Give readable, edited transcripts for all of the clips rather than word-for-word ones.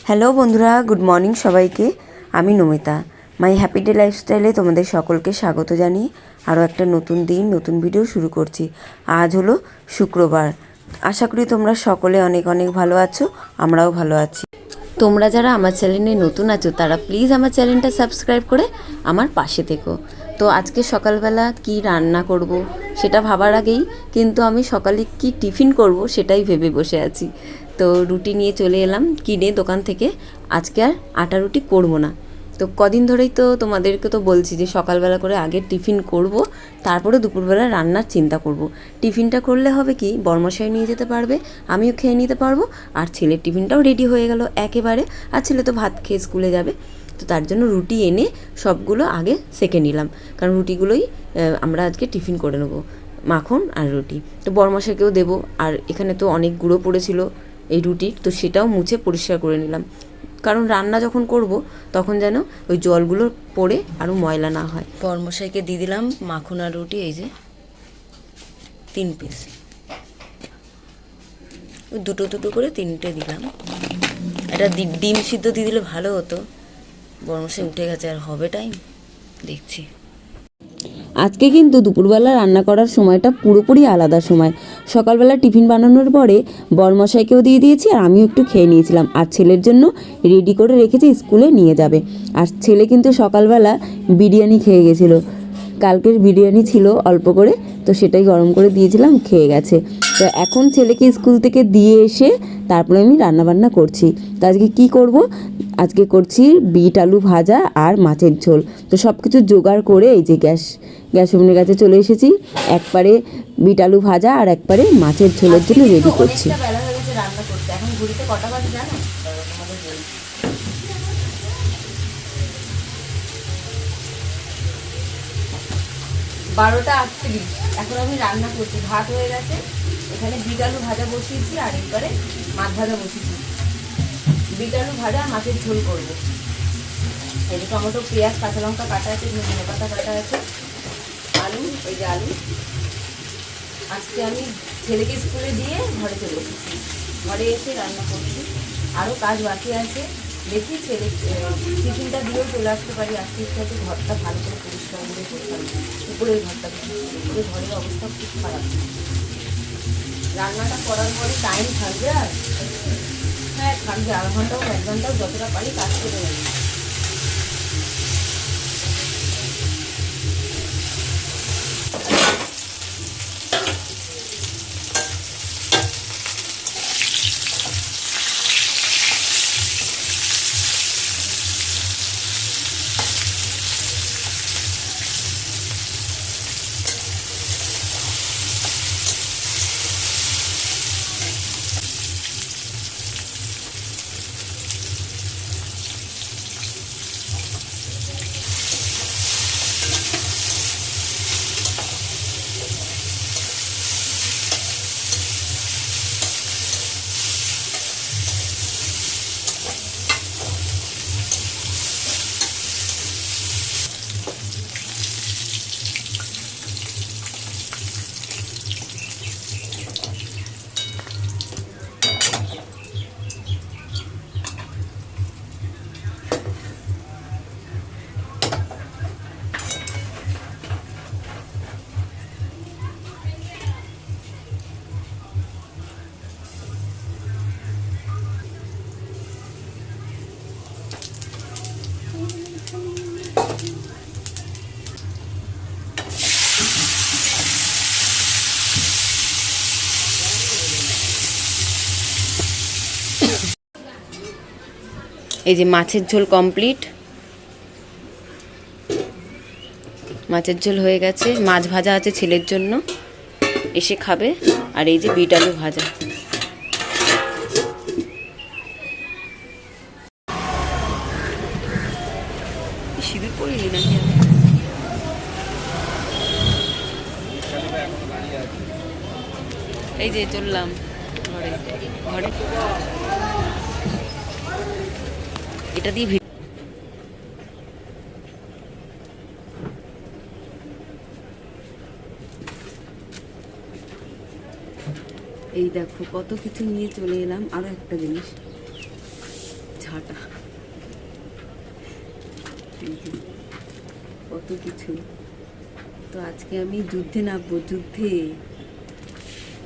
Hello বন্ধুরা, good morning সবাইকে। আমি নমিতা, মাই হ্যাপি ডে লাইফস্টাইলে তোমাদের সকলকে স্বাগত জানিয়ে আরও একটা নতুন দিন, নতুন ভিডিও শুরু করছি। আজ হলো শুক্রবার। আশা করি তোমরা সকলে অনেক অনেক ভালো আছো, আমরাও ভালো আছি। তোমরা যারা আমার চ্যানেলে নতুন আছো তারা প্লিজ আমার চ্যানেলটা সাবস্ক্রাইব করে আমার পাশে থেকো। তো আজকে সকালবেলা কি রান্না করব সেটা ভাবার আগেই কিন্তু আমি সকালে কি টিফিন করব সেটাই ভেবে বসে আছি। তো রুটি নিয়ে চলে এলাম কিনে দোকান থেকে। আজকে আর আটা রুটি করব না। তো কদিন ধরেই তো তোমাদেরকে তো বলছি যে সকালবেলা করে আগে টিফিন করব, তারপরে দুপুরবেলা রান্নার চিন্তা করব। টিফিনটা করলে হবে কি, বরমশাই নিয়ে যেতে পারবে, আমিও খেয়ে নিতে পারবো, আর ছেলের টিফিনটাও রেডি হয়ে গেল একেবারে। আর ছেলে তো ভাত খেয়ে স্কুলে যাবে। তো তার জন্য রুটি এনে সবগুলো আগে সেঁকে নিলাম, কারণ রুটিগুলোই আমরা আজকে টিফিন করে নেবো, মাখন আর রুটি। তো বরমশাইকেও দেবো। আর এখানে তো অনেক গুঁড়ো পড়েছিল এই রুটির, তো সেটাও মুছে পরিষ্কার করে নিলাম, কারণ রান্না যখন করব তখন যেন ওই জলগুলো পড়ে আরও ময়লা না হয়। বরমশাইকে দিয়ে দিলাম মাখন আর রুটি, এই যে 3 পিস, দুটো দুটো করে 3টে দিলাম। এটা ডিম সিদ্ধ দিয়ে দিলে ভালো হতো। বরমশাই উঠে গেছে, আর হবে টাইম দেখছি। আজকে কিন্তু দুপুরবেলা রান্না করার সময়টা পুরোপুরি আলাদা সময়। সকালবেলা টিফিন বানানোর পরে বরমশাইকেও দিয়ে দিয়েছি, আর আমিও একটু খেয়ে নিয়েছিলাম। আর ছেলের জন্য রেডি করে রেখেছি, স্কুলে নিয়ে যাবে। আর ছেলে কিন্তু সকালবেলা বিরিয়ানি খেয়ে গেছিলো। কালকের বিরিয়ানি ছিল অল্প করে, তো সেটাই গরম করে দিয়েছিলাম, খেয়ে গেছে। তো এখন ছেলেকে স্কুল থেকে দিয়ে এসে তারপরে আমি রান্নাবান্না করছি। তো আজকে কী করব, আজকে করছি বিট আলু ভাজা আর মাছের ঝোল। তো সব কিছু জোগাড় করে এই যে গ্যাস ওভেনের কাছে চলে এসেছি। একবারে বিট আলু ভাজা আর একবারে মাছের ঝোলের জন্য রেডি করছি। বেলা হয়ে গেছে রান্না করতে। এখন ঘুরিতে কটা বাজে জানো? 12টা 38। এখন আমি রান্না করছি। ভাত হয়ে গেছে, এখানে বিট আলু ভাজা বসিয়েছি, আর একবারে মাছ ভাজা বসিয়েছি। বিট আলু ভাজা মাছের ঝোল করবো। এই যে টমেটো, পেঁয়াজ, কাঁচা লঙ্কা কাটা আছে, ধনে পাতা কাটা আছে, আলু, এই যে আলু। আজকে আমি ছেলেকে স্কুলে দিয়ে ঘরে চলে এসেছি। ঘরে এসে রান্না করছি, আরও কাজ বাকি আছে। দেখি ছেলে টিফিনটা দিয়েও চলে আসতে পারি। আজকে ইচ্ছা হচ্ছে ঘরটা ভালো করে পরিষ্কার করে করতে হবে। উপরের ঘরটা, উপরে ঘরের অবস্থা খুব খারাপ। রান্নাটা করার পরে টাইম থাকবে, আর হ্যাঁ থাকবে, 1/2 ঘন্টাও 1 ঘন্টাও যতটা পারি কাজ করে নেবে। এই যে মাছের ঝোল কমপ্লিট, মাছের ঝোল হয়ে গেছে। মাছ ভাজা আছে ছেলের জন্য, এসে খাবে। আর এই যে বিট আলু ভাজা। সিঁদুর পরিনি নাকি আমি? এই যে চললাম ঘরে। দেখাই ঘরে এটা দিয়ে এই দেখো কত কিছু নিয়ে চলে এলাম। আরো একটা জিনিস, ঝাঁটা, কত কিছু। তো আজকে আমি যুদ্ধে নামবো, যুদ্ধে।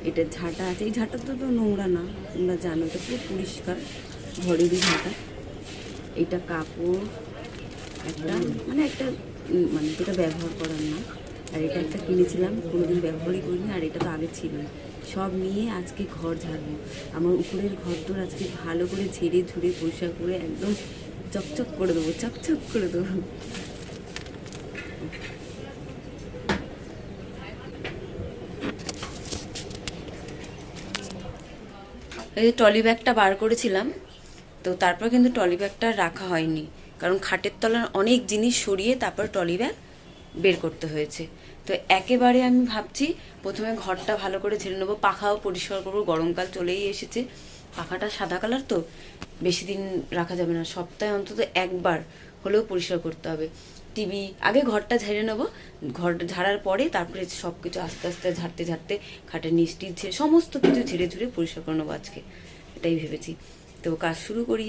এটা ঝাঁটা আছে, এই ঝাঁটা তো নোংরা না, তোমরা জানো, এটা পুরো পরিষ্কার ঘরেরই ঝাঁটা। এটা কাপড় একটা, মানে যেটা ব্যবহার করার না। আর এটা একটা কিনেছিলাম, কোনোদিন ব্যবহারই করিনি। আর এটা তো আগে ছিল। সব নিয়ে আজকে ঘর ঝাড়বো। আমার উপরের ঘরদোর আজকে ভালো করে ঝেড়ে ঝুড়ে পরিষ্কার করে একদম চকচক করে দেবো, চকচক করে দেবো। এই যে ট্রলি ব্যাগটা বার করেছিলাম, তো তারপর কিন্তু ট্রলি ব্যাগটা রাখা হয়নি, কারণ খাটের তলার অনেক জিনিস সরিয়ে তারপর ট্রলি ব্যাগ বের করতে হয়েছে। তো একেবারে আমি ভাবছি প্রথমে ঘরটা ভালো করে ঝেড়ে নেবো, পাখাও পরিষ্কার করবো। গরমকাল চলেই এসেছে, পাখাটা সাদা কালার তো বেশি দিন রাখা যাবে না, সপ্তাহে অন্তত একবার হলেও পরিষ্কার করতে হবে। টিভি আগে ঘরটা ঝেড়ে নেবো, ঘর ঝাড়ার পরে তারপরে সব কিছু আস্তে আস্তে ঝাড়তে ঝাড়তে খাটের নিচটি ঝেড়ে সমস্ত কিছু ঝেড়ে ঝুড়ে পরিষ্কার করে নেবো আজকে, এটাই ভেবেছি। তো কাজ শুরু করি।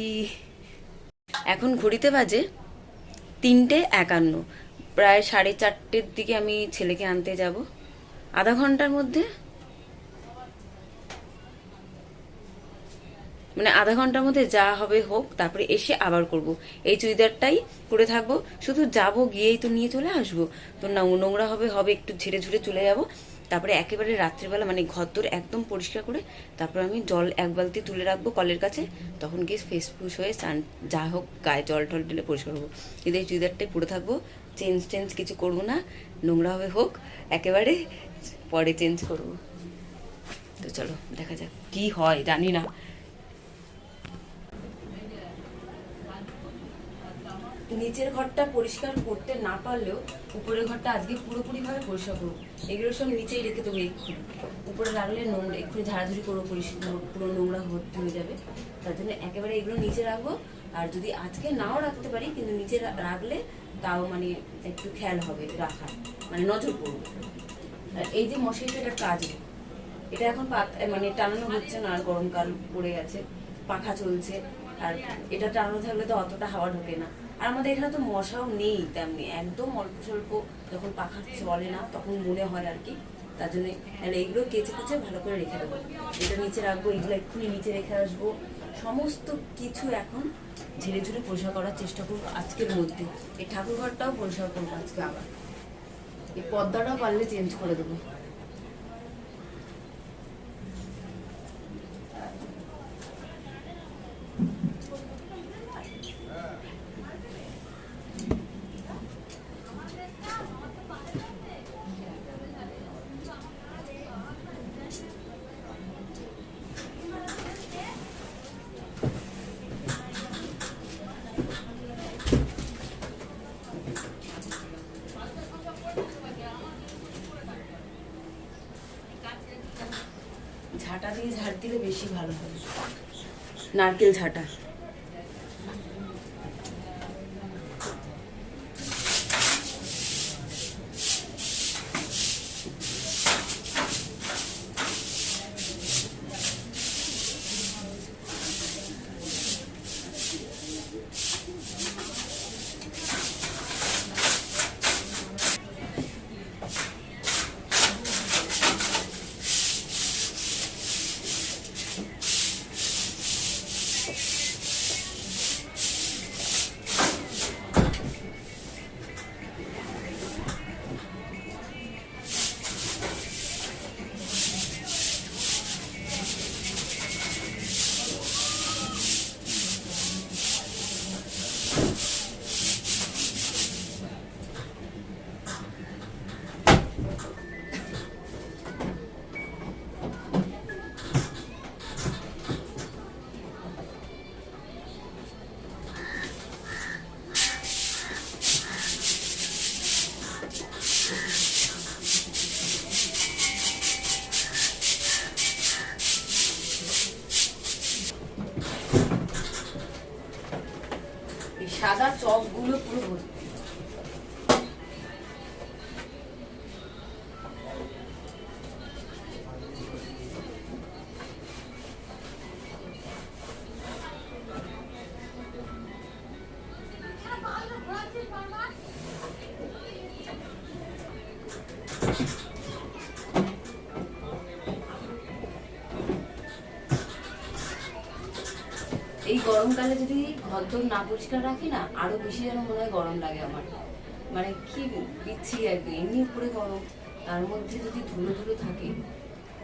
এখন ঘড়িতে বাজে 3:51, প্রায় 4:30 দিকে আমি ছেলেকে আনতে যাব। আধা ঘন্টার মধ্যে, মানে আধা ঘন্টার মধ্যে যা হবে হোক, তারপরে এসে আবার করব। এই চুড়িদারটাই পরে থাকবো, শুধু যাব, গিয়েই তো নিয়ে চলে আসবো। তো না নোংরা হবে হবে, একটু ঝেড়ে ঝুড়ে চলে যাব। তারপরে একেবারে রাত্রিবেলা মানে ঘরদোর একদম পরিষ্কার করে তারপর আমি জল 1 বালতি তুলে রাখবো কলের কাছে, তখন গিয়ে ফেস ফুস হয়ে স্নান যা হোক গায়ে জল টল ঢেলে পরিষ্কার করবো। কিন্তু এই চুড়িদারটাই পরে থাকবো, চেঞ্জ কিছু করবো না, নোংরা হবে হোক, একেবারে পরে চেঞ্জ করবো। তো চলো দেখা যাক কি হয়, জানি না। নিচের ঘরটা পরিষ্কার করতে না পারলেও উপরের ঘরটা আজকে পুরোপুরিভাবে পরিষ্কার করবো। এগুলো সব নিচেই রেখে দেবো, এক্ষুনি উপরে রাখলে নোংরা, এক্ষুনি ঝাড়াঝুড়ি করবো, পরিষ্কার পুরো নোংরা ভর্তি হয়ে যাবে। তার জন্য একেবারে এগুলো নিচে রাখবো। আর যদি আজকে নাও রাখতে পারি, কিন্তু নিচে রাখলে তাও মানে একটু খেয়াল হবে রাখার, মানে নজর পড়বে। আর এই যে মশারিটা, এটা কাজে, এটা এখন মানে টানানো হচ্ছে না, আর গরমকাল পড়ে গেছে, পাখা চলছে। আর এটা টানানো থাকলে তো অতটা হাওয়া ঢোকে না। আর আমাদের এখানে তো মশাও নেই তেমনি, একদম অল্প স্বল্প, যখন পাখা চলে না তখন মনে হয় আর কি। তার জন্য তাহলে এইগুলো কেচে কুচে ভালো করে রেখে দেবো। এটা নিচে রাখবো, এগুলো এক্ষুনি নিচে রেখে আসবো। সমস্ত কিছু এখন ঝেড়ে ঝুড়ে পরিষ্কার করার চেষ্টা করবো আজকের মধ্যে। এই ঠাকুর ঘরটাও পরিষ্কার করবো আজকে আবার, এই পর্দাটাও পারলে চেঞ্জ করে দেবো। ঝাঁটা দিয়ে ঝাড় দিলে বেশি ভালো হবে, নারকেল ঝাঁটা। সাদা চকগুলো পুরো ভর্তি। এই গরমকালে যদি ঘরদোর না পরিষ্কার রাখি না, আরো বেশি যেন মনে হয় গরম লাগে আমার। মানে কি বিচ্ছিরি একদম, এমনি উপরে গরম, তার মধ্যে যদি ধুলো ধুলো থাকে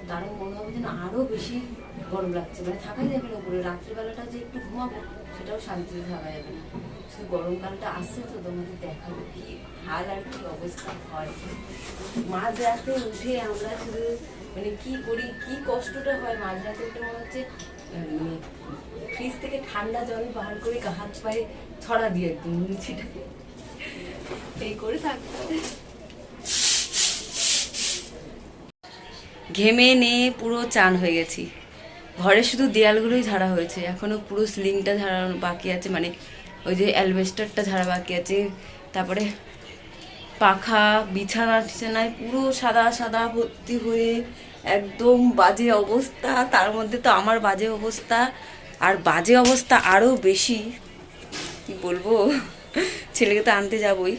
তার মনে হবে যেন আরো বেশি গরম লাগছে। মানে থাকাই যাবে না উপরে, রাত্রিবেলাটা যে একটু ঘুমাবো সেটাও শান্তিতে থাকা যাবে না। শুধু গরমকালটা আসছে তো তোমাদের দেখাবো কি হাল আর কি অবস্থা হয়। মাঝ রাতে উঠে আমরা শুধু মানে কি করি, কি কষ্টটা হয় মাঝ রাতে উঠে। মনে হচ্ছে মানে ফ্রিজ থেকে ঠান্ডা জল বার করে হাত পায়ে ছড়া দিয়ে একদম নিচিটা এই করে থাকতে। ঘেমে নিয়ে পুরো চান হয়ে গেছি। ঘরে শুধু দেয়ালগুলোই ঝাড়া হয়েছে, এখনো পুরো সিলিংটা ঝাড়ানো বাকি আছে, মানে ওই যে অ্যালবেস্টারটা ঝাড়া বাকি আছে। তারপরে পাখা, বিছানা টিছানায় পুরো সাদা সাদা ভর্তি হয়ে একদম বাজে অবস্থা। তার মধ্যে তো আমার বাজে অবস্থা, আর বাজে অবস্থা আরও বেশি। কি বলবো, ছেলেকে তো আনতে যাবই,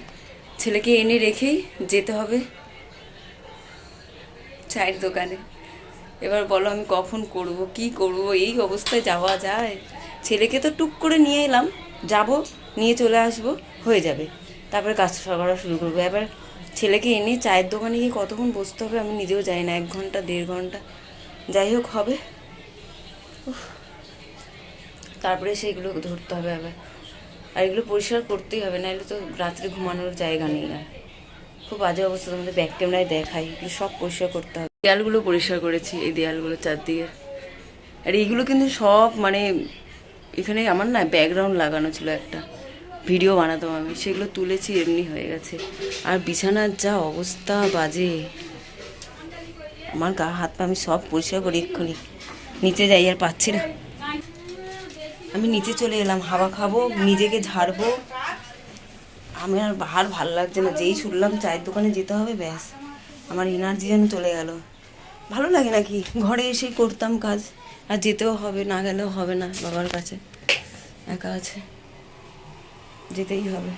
ছেলেকে এনে রেখেই যেতে হবে চায়ের দোকানে। এবার বলো আমি কখন করব, কি করব, এই অবস্থায় যাওয়া যায়? ছেলেকে তো টুক করে নিয়ে এলাম, যাব, নিয়ে চলে আসব, হয়ে যাবে, তারপরে কাজ করা শুরু করবো। এবার ছেলেকে এনে চায়ের দোকানে গিয়ে কতক্ষণ বসতে হবে আমি নিজেও জানি না, 1 ঘন্টা 1.5 ঘন্টা যাই হোক হবে। তারপরে সেগুলো ধরতে হবে আবার, আর এগুলো পরিষ্কার করতেই হবে, নাহলে তো রাত্রে ঘুমানোর জায়গা নেই। আর খুব বাজে অবস্থা, তোমাদের ব্যাক ক্যামেরায় দেখাই, এগুলো সব পরিষ্কার করতে হবে। দেয়ালগুলো পরিষ্কার করেছি, এই দেয়ালগুলো চারদিকে। আর এইগুলো কিন্তু সব মানে এখানে আমার না ব্যাকগ্রাউন্ড লাগানো ছিল, একটা ভিডিও বানাতাম আমি, সেগুলো তুলেছি, এমনি হয়ে গেছে। আর বিছানার যা অবস্থা বাজে, আমার গা হাত পা আমি সব পরিষ্কার করি এক্ষুনি। নিচে যাই, আর পাচ্ছি না, আমি নিচে চলে এলাম, হাওয়া খাবো, নিজেকে ঝাড়বো। আমি আর ভালো লাগছে না, যেই শুনলাম চায়ের দোকানে যেতে হবে, ব্যাস আমার এনার্জি যেন চলে গেল। ভালো লাগে নাকি, ঘরে এসেই করতাম কাজ, আর যেতেও হবে, না গেলেও হবে না, বাবার কাছে একা আছে, যেতেই হবে।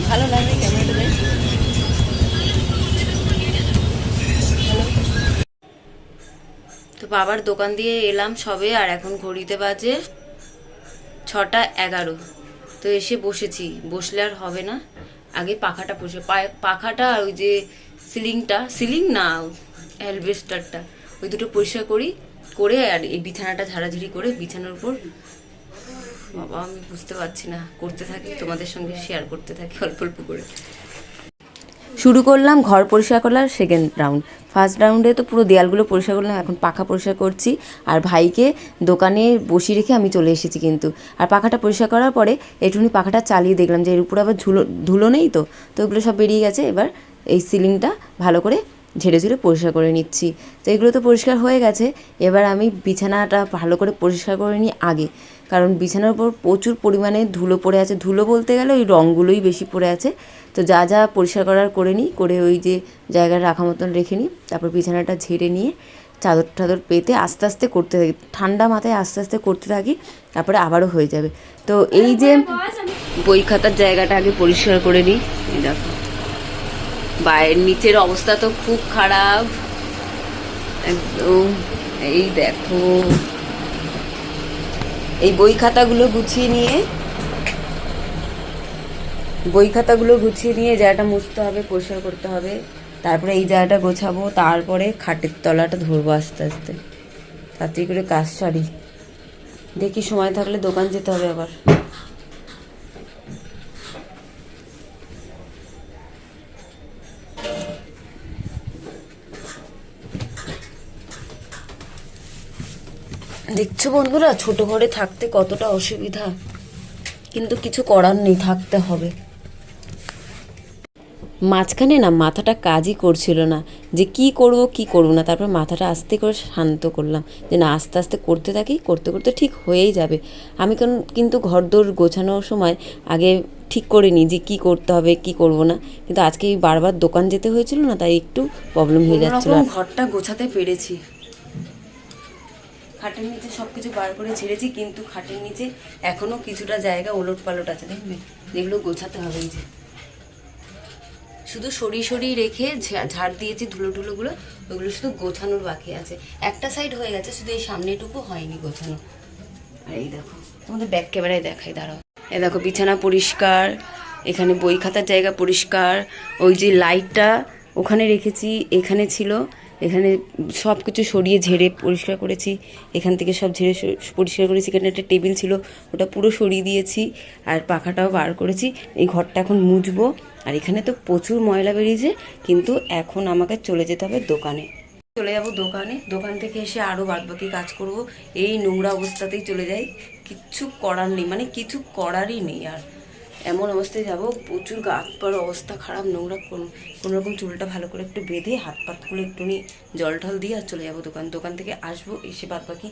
ভালো লাগে ক্যামেরাটা দেখ। তো বাবার দোকান দিয়ে এলাম সবে, আর এখন ঘড়িতে বাজে 6টা 11। তো এসে বসেছি, বসলে আর হবে না, আগে পাখাটা পাখাটা আর ওই যে সিলিং না অ্যালবেস্টারটা, ওই দুটো পরিষ্কার করে আর এই বিছানাটা ঝাড়াঝুড়ি করে বিছানার উপর। বাবা আমি বুঝতে পারছি না, করতে থাকি, তোমাদের সঙ্গে শেয়ার করতে থাকি অল্প অল্প করে। শুরু করলাম ঘর পরিষ্কার করার সেকেন্ড রাউন্ড। ফার্স্ট রাউন্ডে তো পুরো দেয়ালগুলো পরিষ্কার করলাম, এখন পাখা পরিষ্কার করছি। আর ভাইকে দোকানে বসিয়ে রেখে আমি চলে এসেছি কিন্তু। আর পাখাটা পরিষ্কার করার পরে একটুখানি পাখাটা চালিয়ে দেখলাম যে এর উপরে আবার ধুলো নেই, তো ওগুলো সব বেরিয়ে গেছে। এবার এই সিলিংটা ভালো করে ঝেড়ে ঝেড়ে পরিষ্কার করে নিচ্ছি। তো এগুলো তো পরিষ্কার হয়ে গেছে, এবার আমি বিছানাটা ভালো করে পরিষ্কার করে নিই আগে, কারণ বিছানার উপর প্রচুর পরিমাণে ধুলো পড়ে আছে। ধুলো বলতে গেলে ওই রঙগুলোই বেশি পড়ে আছে। তো যা যা পরিষ্কার করার করে নিই, করে ওই যে জায়গায় রাখা মতন রেখে নিই, তারপর বিছানাটা ঝেড়ে নিয়ে চাদর টাদর পেতে আস্তে আস্তে করতে থাকি, ঠান্ডা মাথায় আস্তে আস্তে করতে থাকি, তারপরে আবারও হয়ে যাবে। তো এই যে বই খাতার জায়গাটা আগে পরিষ্কার করে নিই। দেখো বাইরের নিচের অবস্থা তো খুব খারাপ একদম। এই দেখো এই বই খাতাগুলো গুছিয়ে নিয়ে বই খাতাগুলো গুছিয়ে নিয়ে জায়গাটা মুছতে হবে, পরিষ্কার করতে হবে, তারপরে এই জায়গাটা গোছাবো, তারপরে খাটের তলাটা ধরবো আস্তে আস্তে। তাড়াতাড়ি করে কাজ সারি, দেখি সময় থাকলে দোকান যেতে হবে আবার। দেখছো বন্ধুরা, ছোট ঘরে থাকতে কতটা অসুবিধা, কিন্তু কিছু করার নেই, থাকতে হবে। মাঝখানে না মাথাটা কাজই করছিল না যে কি করব না, তারপর মাথাটা আস্তে করে শান্ত করলাম যে না, আস্তে আস্তে করতে থাকি, করতে করতে ঠিক হয়েই যাবে। আমি কিন্তু ঘরদোর গোছানোর সময় আগে ঠিক করে নিই যে কী করতে হবে কি করব না, কিন্তু আজকে বারবার দোকান যেতে হয়েছিল না, তাই একটু প্রবলেম হয়ে যাচ্ছিল। ঘরটা গোছাতে পেরেছি, খাটের নিচে সব কিছু বার করে ছেড়েছি, কিন্তু খাটের নিচে এখনও কিছুটা জায়গা ওলট পালট আছে, দেখবে, যেগুলো গোছাতে হবে। এই যে শুধু সরিয়ে রেখে ঝাড় দিয়েছি ধুলোগুলো, ওগুলো শুধু গোছানোর বাকি আছে। একটা সাইড হয়ে গেছে, শুধু এই সামনেটুকু হয়নি গোছানো। আর এই দেখো, তোমাদের ব্যাক ক্যামেরায় দেখাই, দাঁড়াও। এই দেখো বিছানা পরিষ্কার, এখানে বই খাতার জায়গা পরিষ্কার, ওই যে লাইটটা ওখানে রেখেছি, এখানে ছিল, এখানে সব কিছু সরিয়ে ঝেড়ে পরিষ্কার করেছি, এখান থেকে সব ঝেড়ে পরিষ্কার করেছি। এখানে একটা টেবিল ছিল, ওটা পুরো সরিয়ে দিয়েছি, আর পাখাটাও বার করেছি। এই ঘরটা এখন মুছবো। আর এখানে তো প্রচুর ময়লা বেরিয়েছে, কিন্তু এখন আমাকে চলে যেতে হবে দোকানে, চলে যাব দোকানে। দোকান থেকে এসে আরও বাদবাকি কাজ করব। এই নোংরা অবস্থাতেই চলে যাই, কিচ্ছু করার নেই, মানে কিছু করারই নেই। আর এমন অবস্থায় যাব, প্রচুর হাত পার অবস্থা খারাপ, নোংরা কোনোরকম চুলটা ভালো করে একটু বেঁধে হাত পাতগুলো একটু নিয়ে জল ঢল দিয়ে আর চলে যাবো দোকান। দোকান থেকে আসবো, এসে বাদবাকি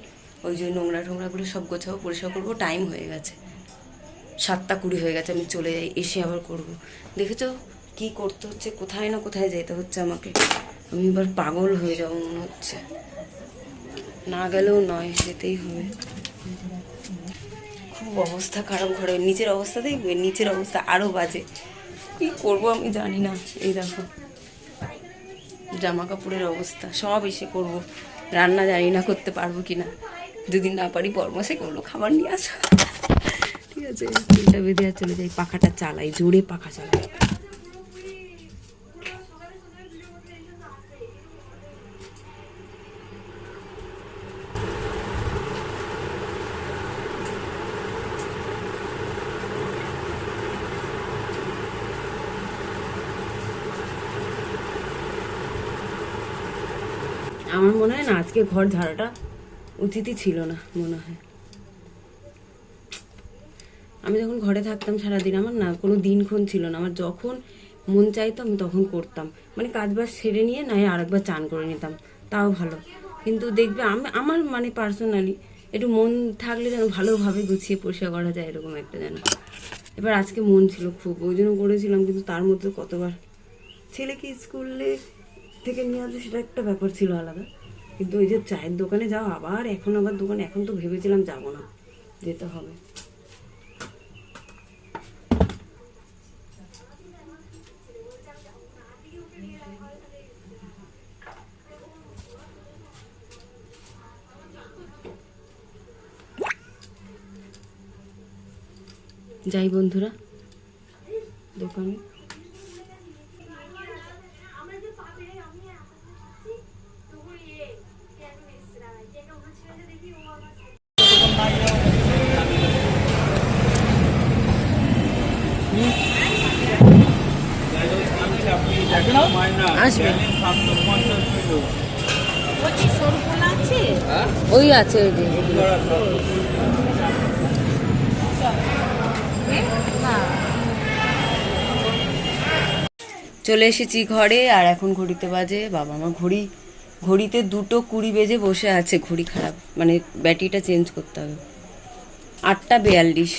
ওই যে নোংরাগুলো সব গোছাবো, পরিষ্কার করবো। টাইম হয়ে গেছে, 7:20 হয়ে গেছে, আমি চলে যাই, এসে আবার করব। দেখেছো কি করতে হচ্ছে, কোথায় না কোথায় যেতে হচ্ছে আমাকে। আমি এবার পাগল হয়ে যাবো মনে হচ্ছে, না গেলেও নয়, যেতেই হবে। খুব অবস্থা খারাপ, ঘরের নিচের অবস্থা দেখবে, নিচের অবস্থা আরও বাজে, কি করব আমি জানি না। এই দেখো জামা কাপড়ের অবস্থা, সব এসে করব। রান্না জানি না করতে পারবো কি না, যদি না পারি পরমাসে করলো খাবার নিয়ে আসো, ঠিক আছে। চুলটা বেঁধে আর চলে যাই, পাখাটা চালাই, জোরে পাখা চালাই। আমার মনে হয় না আজকে ঘর ঝাড়াটা উচিতই ছিল না, মনে হয়। আমি যখন ঘরে থাকতাম সারাদিন, আমার না কোনো দিনক্ষণ ছিল না, আমার যখন মন চাইতো আমি তখন করতাম, মানে কাজবাজ সেরে নিয়ে নয় আরেকবার চান করে নিতাম, তাও ভালো। কিন্তু দেখবে আমার মানে পার্সোনালি একটু মন থাকলে যেন ভালোভাবে গুছিয়ে পরিষ্কার করা যায়, এরকম একটা যেন। এবার আজকে মন ছিল খুব, ওই জন্য করেছিলাম, কিন্তু তার মধ্যে কতবার ছেলেকে স্কুলে থেকে নিয়ে আসবে, সেটা একটা ব্যাপার ছিল আলাদা। কিন্তু ওই যে চায়ের দোকানে যাও, আবার দোকানে, এখন তো ভেবেছিলাম যাবো না, যেতে হবে। যাই বন্ধুরা দোকানে। আসবে ওই আছে, ওই যে চলে এসেছি ঘরে। আর এখন ঘড়িতে বাজে, বাবা আমার ঘড়িতে 2:20 বেজে বসে আছে, ঘড়ি খারাপ, মানে ব্যাটারিটা চেঞ্জ করতে হবে। 8:42।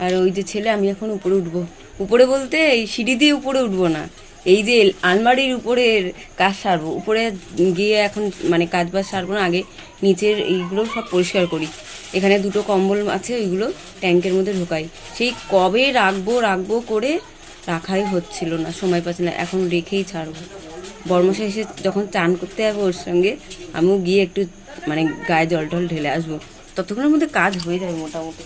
আর ওই যে ছেলে, আমি এখন উপরে উঠবো, উপরে বলতে এই সিঁড়ি দিয়ে উপরে উঠবো না, এই যে আলমারির উপরের কাজ সারবো, উপরে গিয়ে এখন মানে কাজ বাজ সারবো না, আগে নিচের এইগুলো সব পরিষ্কার করি। এখানে 2টো কম্বল আছে, ওইগুলো ট্যাঙ্কের মধ্যে ঢোকাই, সেই কবে রাখবো করে রাখাই হচ্ছিল না, সময় পাচ্ছি না, এখন রেখেই ছাড়বো। বর্মশাই এসে যখন চান করতে যাবো ওর সঙ্গে, আমিও গিয়ে একটু মানে গায়ে জল টল ঢেলে আসবো, ততক্ষণের মধ্যে কাজ হয়ে যাবে মোটামুটি।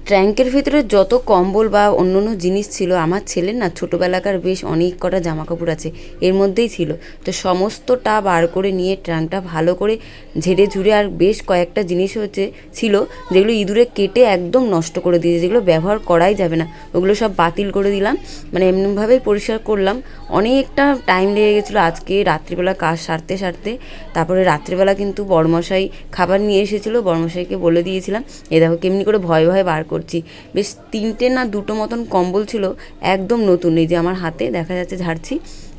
ট্র্যাঙ্কের ভিতরে যত কম্বল বা অন্য অন্য জিনিস ছিল, আমার ছেলের না ছোটোবেলাকার বেশ অনেক কটা জামা কাপড় আছে এর মধ্যেই ছিল। তো সমস্তটা বার করে নিয়ে ট্র্যাঙ্কটা ভালো করে ঝেড়ে ঝুড়ে, আর বেশ কয়েকটা জিনিস ছিল যেগুলো ইঁদুরে কেটে একদম নষ্ট করে দিয়েছে, যেগুলো ব্যবহার করাই যাবে না, ওগুলো সব বাতিল করে দিলাম। মানে এমনিভাবেই পরিষ্কার করলাম। অনেকটা টাইম লেগে গেছিলো আজকে রাত্রিবেলা কাজ সারতে সারতে। তারপরে রাত্রিবেলা কিন্তু বড়মশাই খাবার নিয়ে এসেছিলো, বড়মশাইকে বলে দিয়েছিলাম। এ দেখো কেমনি করে ভয়ে ভয়ে বার করছি। বেশ 3টে না 2টো মতন কম্বল ছিল, একদম নতুন। এই যে আমার হাতে দেখা যাচ্ছে ঝাড়ছি,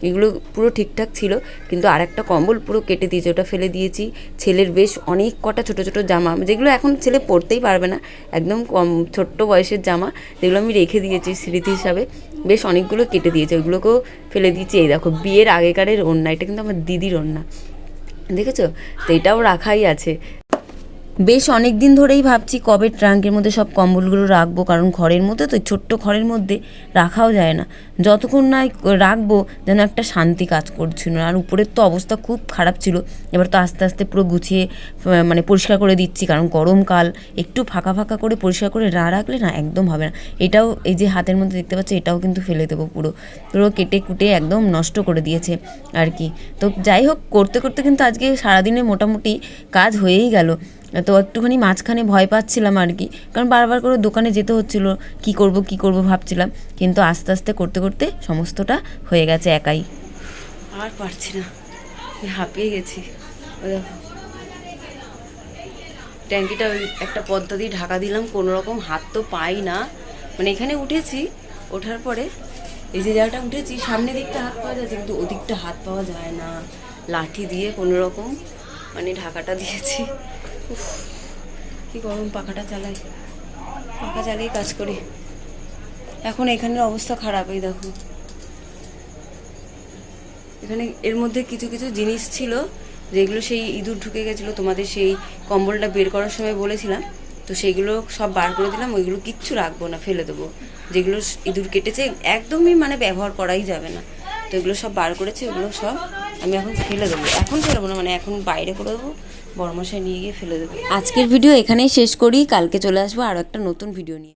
এগুলো পুরো ঠিকঠাক ছিল, কিন্তু আরেকটা কম্বল পুরো কেটে দিয়েছে, ওটা ফেলে দিয়েছি। ছেলের বেশ অনেক কটা ছোটো ছোটো জামা, যেগুলো এখন ছেলে পরতেই পারবে না, একদম কম ছোট্ট বয়সের জামা, যেগুলো আমি রেখে দিয়েছি স্মৃতি হিসাবে। বেশ অনেকগুলো কেটে দিয়েছে, ওইগুলোকেও ফেলে দিয়েছি। এই দেখো বিয়ের আগেকারের ওড়না, এটা কিন্তু আমার দিদির ওড়না, দেখেছো? তো এটাও রাখাই আছে। বেশ অনেক দিন ধরেই ভাবছি কবে ট্রাঙ্কের মধ্যে সব কম্বলগুলো রাখবো, কারণ ঘরের মধ্যে তো ছোট্ট ঘরের মধ্যে রাখাও যায় না, যতক্ষণ না রাখবো যেন একটা শান্তি কাজ করছিল। আর উপরের তো অবস্থা খুব খারাপ ছিল, এবার তো আস্তে আস্তে পুরো গুছিয়ে মানে পরিষ্কার করে দিচ্ছি, কারণ গরমকাল, একটু ফাঁকা ফাঁকা করে পরিষ্কার করে রাখলে না একদম হবে না। এটাও এই যে হাতের মধ্যে দেখতে পাচ্ছ, এটাও কিন্তু ফেলে দেবো, পুরো পুরো কেটে কুটে একদম নষ্ট করে দিয়েছে আর কি। তো যাই হোক, করতে করতে কিন্তু আজকে সারাদিনে মোটামুটি কাজ হয়েই গেল। তো একটুখানি মাঝখানে ভয় পাচ্ছিলাম আর কি, কারণ বারবার করে দোকানে যেতে হচ্ছিলো, কি করব ভাবছিলাম, কিন্তু আস্তে আস্তে করতে করতে সমস্তটা হয়ে গেছে একাই। আর পারছি না, হাঁপিয়ে গেছি। দেখো ট্যাঙ্কিটা ওই একটা পদ্মা দিয়ে ঢাকা দিলাম, কোনো রকম, হাত তো পাই না। মানে এখানে উঠেছি, ওঠার পরে এই যে জায়গাটা উঠেছি, সামনের দিকটা হাত পাওয়া যাচ্ছে, কিন্তু ওদিকটা হাত পাওয়া যায় না। লাঠি দিয়ে কোনো রকম মানে ঢাকাটা দিয়েছি। কি গরম, পাখাটা চালাই, পাখা চালিয়ে কাজ করি। এখন এখানের অবস্থা খারাপ। এই দেখো এখানে এর মধ্যে কিছু কিছু জিনিস ছিল যেগুলো সেই ইঁদুর ঢুকে গেছিলো, তোমাদের সেই কম্বলটা বের করার সময় বলেছিলাম, তো সেইগুলো সব বার করে দিলাম। ওইগুলো কিচ্ছু রাখবো না, ফেলে দেবো। যেগুলো ইঁদুর কেটেছে একদমই মানে ব্যবহার করাই যাবে না, তো এগুলো সব বার করেছে, ওগুলো সব আমি এখন ফেলে দেবো। এখন ফেলবো না, মানে এখন বাইরে করে দেবো, বড়মশাই নিয়ে গিয়ে ফেলে দেবো। আজকের ভিডিও এখানেই শেষ করি, কালকে চলে আসবো আরও একটা নতুন ভিডিও নিয়ে।